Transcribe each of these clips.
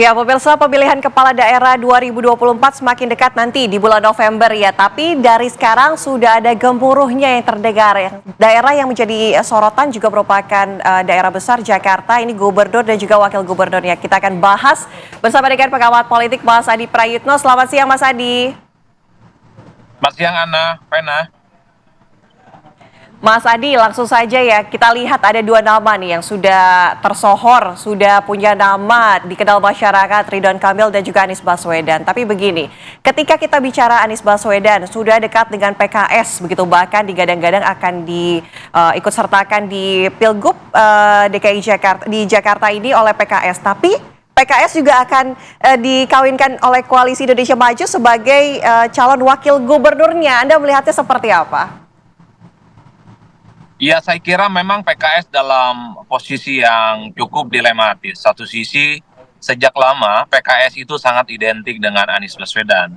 Ya, pemirsa, pemilihan kepala daerah 2024 semakin dekat nanti di bulan November ya. Tapi dari sekarang sudah ada gemuruhnya yang terdengar ya. Daerah yang menjadi sorotan juga merupakan daerah besar Jakarta. Ini gubernur dan juga wakil gubernurnya. Kita akan bahas bersama dengan pengamat politik Mas Adi Prayitno. Selamat siang Mas Adi. Mas siang Ana, Vena. Mas Adi, langsung saja ya, kita lihat ada dua nama nih yang sudah tersohor, sudah punya nama dikenal masyarakat, Ridwan Kamil dan juga Anies Baswedan. Tapi begini, ketika kita bicara Anies Baswedan, sudah dekat dengan PKS, begitu bahkan digadang-gadang akan diikut sertakan di Pilgub DKI Jakarta, di Jakarta ini oleh PKS. Tapi PKS juga akan dikawinkan oleh Koalisi Indonesia Maju sebagai calon wakil gubernurnya. Anda melihatnya seperti apa? Ya, saya kira memang PKS dalam posisi yang cukup dilematis. Satu sisi, sejak lama PKS itu sangat identik dengan Anies Baswedan.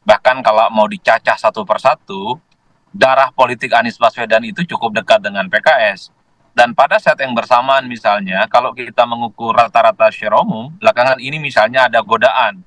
Bahkan kalau mau dicacah satu persatu, darah politik Anies Baswedan itu cukup dekat dengan PKS. Dan pada saat yang bersamaan misalnya, kalau kita mengukur rata-rata share umum, belakangan ini misalnya ada godaan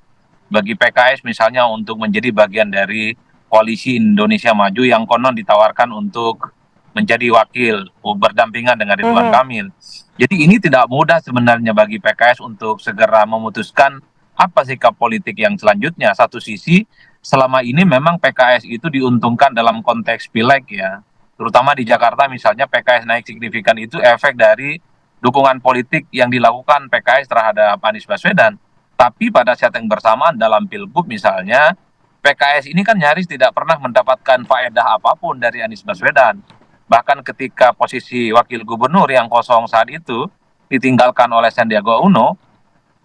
bagi PKS misalnya untuk menjadi bagian dari Koalisi Indonesia Maju yang konon ditawarkan untuk menjadi wakil berdampingan dengan Ridwan Kamil. Jadi ini tidak mudah sebenarnya bagi PKS untuk segera memutuskan apa sikap politik yang selanjutnya. Satu sisi, selama ini memang PKS itu diuntungkan dalam konteks pileg ya. Terutama di Jakarta misalnya PKS naik signifikan itu efek dari dukungan politik yang dilakukan PKS terhadap Anies Baswedan. Tapi pada saat yang bersamaan dalam Pilgub misalnya, PKS ini kan nyaris tidak pernah mendapatkan faedah apapun dari Anies Baswedan. Bahkan ketika posisi wakil gubernur yang kosong saat itu ditinggalkan oleh Sandiaga Uno,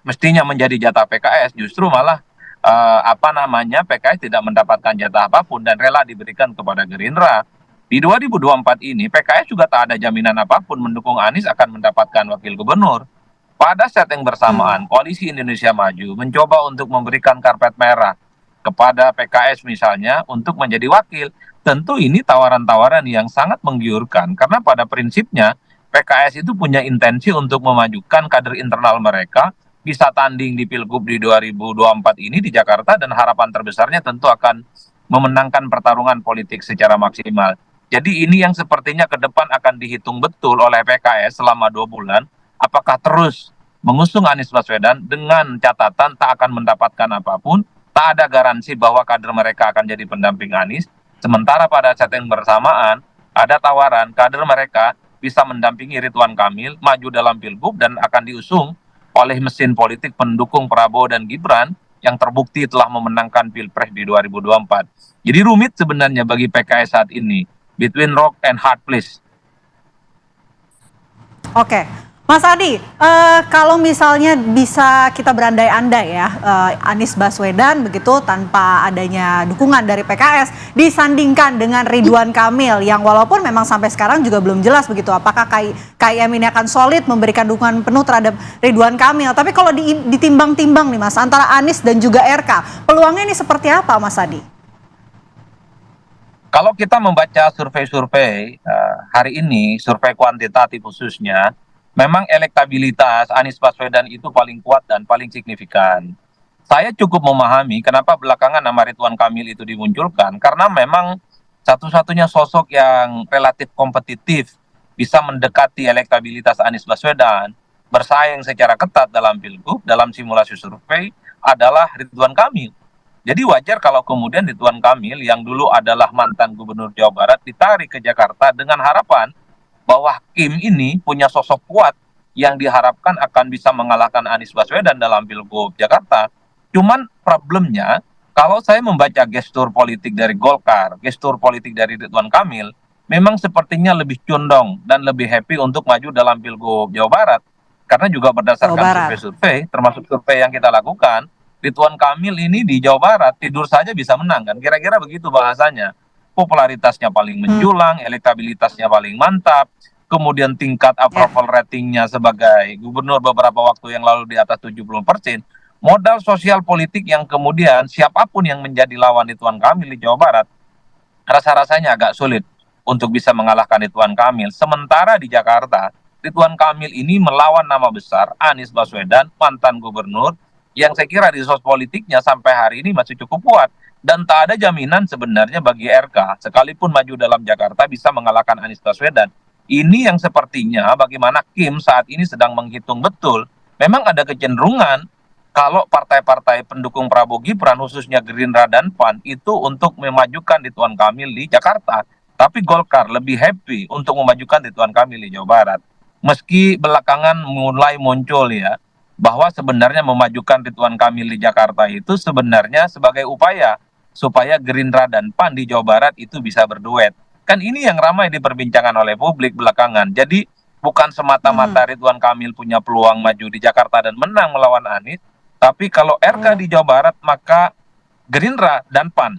mestinya menjadi jatah PKS, justru malah PKS tidak mendapatkan jatah apapun dan rela diberikan kepada Gerindra. Di 2024 ini PKS juga tak ada jaminan apapun mendukung Anies akan mendapatkan wakil gubernur. Pada saat yang bersamaan, Koalisi Indonesia Maju mencoba untuk memberikan karpet merah kepada PKS misalnya untuk menjadi wakil. Tentu ini tawaran-tawaran yang sangat menggiurkan karena pada prinsipnya PKS itu punya intensi untuk memajukan kader internal mereka bisa tanding di Pilgub di 2024 ini di Jakarta dan harapan terbesarnya tentu akan memenangkan pertarungan politik secara maksimal. Jadi ini yang sepertinya ke depan akan dihitung betul oleh PKS selama 2 bulan apakah terus mengusung Anies Baswedan dengan catatan tak akan mendapatkan apapun, tak ada garansi bahwa kader mereka akan jadi pendamping Anies. Sementara pada saat yang bersamaan, ada tawaran kader mereka bisa mendampingi Ridwan Kamil maju dalam Pilgub dan akan diusung oleh mesin politik pendukung Prabowo dan Gibran yang terbukti telah memenangkan Pilpres di 2024. Jadi rumit sebenarnya bagi PKS saat ini, between rock and hard place. Oke, Mas Adi, kalau misalnya bisa kita berandai-andai ya, Anies Baswedan begitu tanpa adanya dukungan dari PKS disandingkan dengan Ridwan Kamil yang walaupun memang sampai sekarang juga belum jelas begitu apakah KIM ini akan solid memberikan dukungan penuh terhadap Ridwan Kamil. Tapi kalau ditimbang-timbang nih Mas antara Anies dan juga RK, peluangnya ini seperti apa Mas Adi? Kalau kita membaca survei-survei hari ini, survei kuantitatif khususnya, memang elektabilitas Anies Baswedan itu paling kuat dan paling signifikan. Saya cukup memahami kenapa belakangan nama Ridwan Kamil itu dimunculkan, karena memang satu-satunya sosok yang relatif kompetitif bisa mendekati elektabilitas Anies Baswedan, bersaing secara ketat dalam Pilgub, dalam simulasi survei adalah Ridwan Kamil. Jadi wajar kalau kemudian Ridwan Kamil yang dulu adalah mantan gubernur Jawa Barat ditarik ke Jakarta dengan harapan bahwa Kim ini punya sosok kuat yang diharapkan akan bisa mengalahkan Anies Baswedan dalam Pilgub Jakarta. Cuman problemnya kalau saya membaca gestur politik dari Golkar, gestur politik dari Ridwan Kamil, memang sepertinya lebih condong dan lebih happy untuk maju dalam Pilgub Jawa Barat. Karena juga berdasarkan survei-survei, termasuk survei yang kita lakukan, Ridwan Kamil ini di Jawa Barat tidur saja bisa menang kan, kira-kira begitu bahasanya. Popularitasnya paling menjulang, elektabilitasnya paling mantap, kemudian tingkat approval ratingnya sebagai gubernur beberapa waktu yang lalu di atas 70%. Modal sosial politik yang kemudian siapapun yang menjadi lawan Ridwan Kamil di Jawa Barat, rasa-rasanya agak sulit untuk bisa mengalahkan Ridwan Kamil. Sementara di Jakarta, Ridwan Kamil ini melawan nama besar Anies Baswedan, mantan gubernur, yang saya kira resource politiknya sampai hari ini masih cukup kuat. Dan tak ada jaminan sebenarnya bagi RK, sekalipun maju dalam Jakarta bisa mengalahkan Anies Baswedan. Ini yang sepertinya bagaimana Kim saat ini sedang menghitung betul. Memang ada kecenderungan kalau partai-partai pendukung Prabowo Gibran, khususnya Gerindra dan PAN, itu untuk memajukan Ridwan Kamil di Jakarta. Tapi Golkar lebih happy untuk memajukan Ridwan Kamil di Jawa Barat. Meski belakangan mulai muncul ya, bahwa sebenarnya memajukan Ridwan Kamil di Jakarta itu sebenarnya sebagai upaya supaya Gerindra dan PAN di Jawa Barat itu bisa berduet. Kan ini yang ramai diperbincangkan oleh publik belakangan. Jadi bukan semata-mata Ridwan Kamil punya peluang maju di Jakarta dan menang melawan Anies, tapi kalau RK di Jawa Barat maka Gerindra dan PAN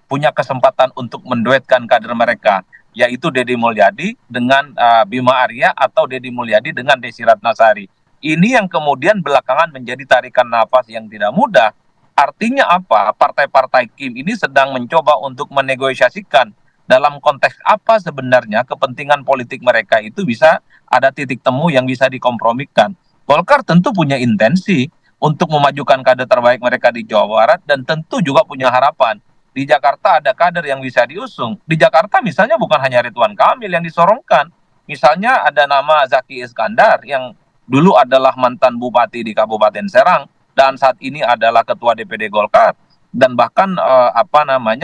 punya kesempatan untuk menduetkan kader mereka, yaitu Deddy Mulyadi dengan Bima Arya atau Deddy Mulyadi dengan Desi Ratnasari. Ini yang kemudian belakangan menjadi tarikan nafas yang tidak mudah. Artinya apa? Partai-partai Kim ini sedang mencoba untuk menegosiasikan dalam konteks apa sebenarnya kepentingan politik mereka itu bisa ada titik temu yang bisa dikompromikan. Golkar tentu punya intensi untuk memajukan kader terbaik mereka di Jawa Barat dan tentu juga punya harapan. Di Jakarta ada kader yang bisa diusung. Di Jakarta misalnya bukan hanya Ridwan Kamil yang disorongkan. Misalnya ada nama Zaki Iskandar yang dulu adalah mantan bupati di Kabupaten Serang dan saat ini adalah ketua DPD Golkar dan bahkan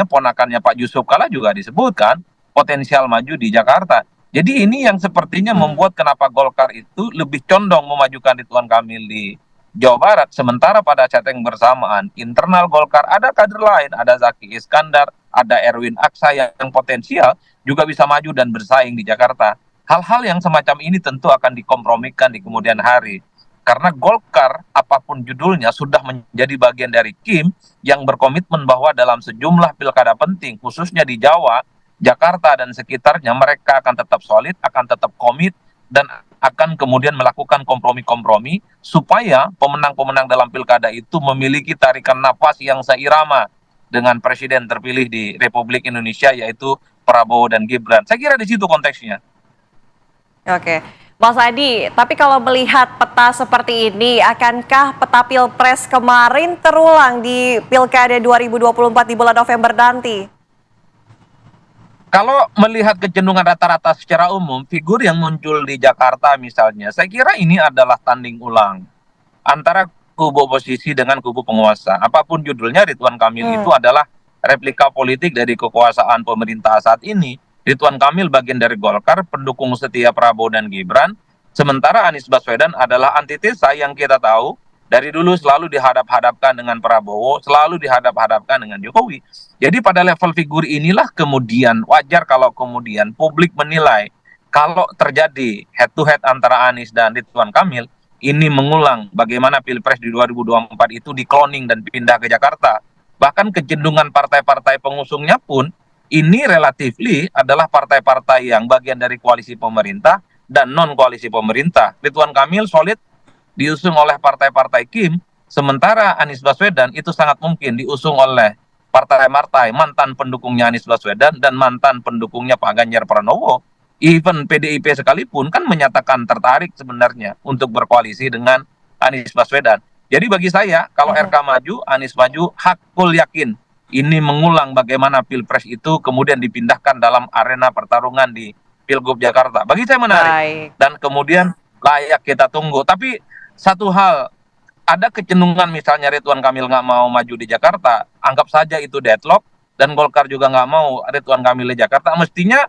ponakannya Pak Yusuf Kalla juga disebutkan potensial maju di Jakarta. Jadi ini yang sepertinya membuat kenapa Golkar itu lebih condong memajukan Ridwan Kamil di Jawa Barat, sementara pada saat yang bersamaan internal Golkar ada kader lain, ada Zaki Iskandar, ada Erwin Aksa yang potensial juga bisa maju dan bersaing di Jakarta. Hal-hal yang semacam ini tentu akan dikompromikan di kemudian hari. Karena Golkar, apapun judulnya, sudah menjadi bagian dari Kim yang berkomitmen bahwa dalam sejumlah pilkada penting, khususnya di Jawa, Jakarta dan sekitarnya, mereka akan tetap solid, akan tetap komit, dan akan kemudian melakukan kompromi-kompromi supaya pemenang-pemenang dalam pilkada itu memiliki tarikan nafas yang seirama dengan presiden terpilih di Republik Indonesia, yaitu Prabowo dan Gibran. Saya kira di situ konteksnya. Oke, Mas Adi, tapi kalau melihat peta seperti ini, akankah peta Pilpres kemarin terulang di Pilkada 2024 di bulan November nanti? Kalau melihat kecenderungan rata-rata secara umum, figur yang muncul di Jakarta misalnya, saya kira ini adalah tanding ulang antara kubu oposisi dengan kubu penguasa. Apapun judulnya, Ridwan Kamil itu adalah replika politik dari kekuasaan pemerintah saat ini. Ridwan Kamil bagian dari Golkar, pendukung setia Prabowo dan Gibran, sementara Anies Baswedan adalah antitesa yang kita tahu dari dulu selalu dihadap-hadapkan dengan Prabowo, selalu dihadap-hadapkan dengan Jokowi. Jadi pada level figur inilah kemudian wajar kalau kemudian publik menilai kalau terjadi head to head antara Anies dan Ridwan Kamil, ini mengulang bagaimana Pilpres di 2024 itu dikloning dan pindah ke Jakarta. Bahkan kecenderungan partai-partai pengusungnya pun ini relatifly adalah partai-partai yang bagian dari koalisi pemerintah dan non-koalisi pemerintah. Ridwan Kamil solid diusung oleh partai-partai Kim, sementara Anies Baswedan itu sangat mungkin diusung oleh partai-partai mantan pendukungnya Anies Baswedan dan mantan pendukungnya Pak Ganjar Pranowo. Even PDIP sekalipun kan menyatakan tertarik sebenarnya untuk berkoalisi dengan Anies Baswedan. Jadi bagi saya, kalau RK maju, Anies maju, hakul yakin ini mengulang bagaimana Pilpres itu kemudian dipindahkan dalam arena pertarungan di Pilgub Jakarta. Bagi saya menarik. Dan kemudian layak kita tunggu. Tapi satu hal, ada kecenderungan misalnya Ridwan Kamil nggak mau maju di Jakarta, anggap saja itu deadlock, dan Golkar juga nggak mau Ridwan Kamil di Jakarta. Mestinya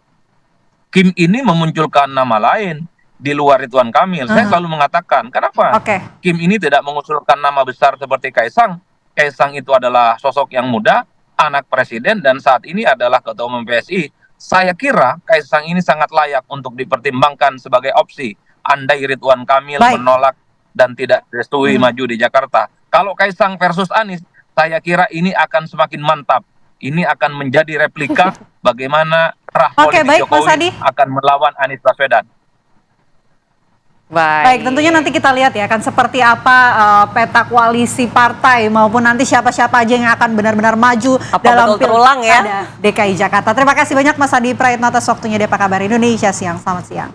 Kim ini memunculkan nama lain di luar Ridwan Kamil. Saya selalu mengatakan, kenapa Kim ini tidak mengusulkan nama besar seperti Kaisang? Kaisang itu adalah sosok yang muda, anak presiden, dan saat ini adalah ketua umum PSI. Saya kira Kaisang ini sangat layak untuk dipertimbangkan sebagai opsi andai Ridwan Kamil menolak dan tidak direstui maju di Jakarta. Kalau Kaisang versus Anies, saya kira ini akan semakin mantap. Ini akan menjadi replika bagaimana arah politik Jokowi akan melawan Anies Baswedan. Baik, tentunya nanti kita lihat ya akan seperti apa peta koalisi partai maupun nanti siapa-siapa aja yang akan benar-benar maju dalam terulang ya DKI Jakarta. Terima kasih banyak Mas Adi Praetno atas waktunya di Apa Kabar Indonesia Siang. Selamat siang.